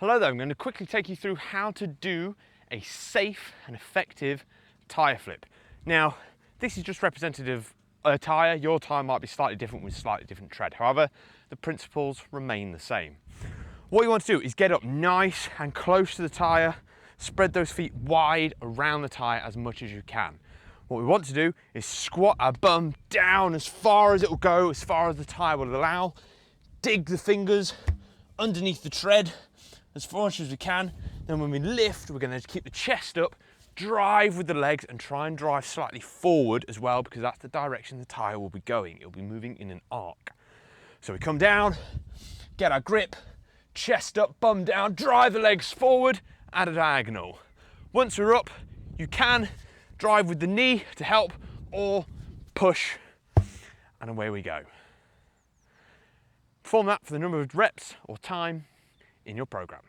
Hello there, I'm going to quickly take you through how to do a safe and effective tyre flip. Now, this is just representative of a tyre. Your tyre might be slightly different with slightly different tread. However, the principles remain the same. What you want to do is get up nice and close to the tyre, spread those feet wide around the tyre as much as you can. What we want to do is squat our bum down as far as it will go, as far as the tyre will allow, dig the fingers underneath the tread as far as we can. Then when we lift, we're going to keep the chest up, drive with the legs and try and drive slightly forward as well, because that's the direction the tyre will be going. It'll be moving in an arc. So we come down, get our grip, chest up, bum down, drive the legs forward at a diagonal. Once we're up, you can drive with the knee to help or push, and away we go. Perform that for the number of reps or time in your program.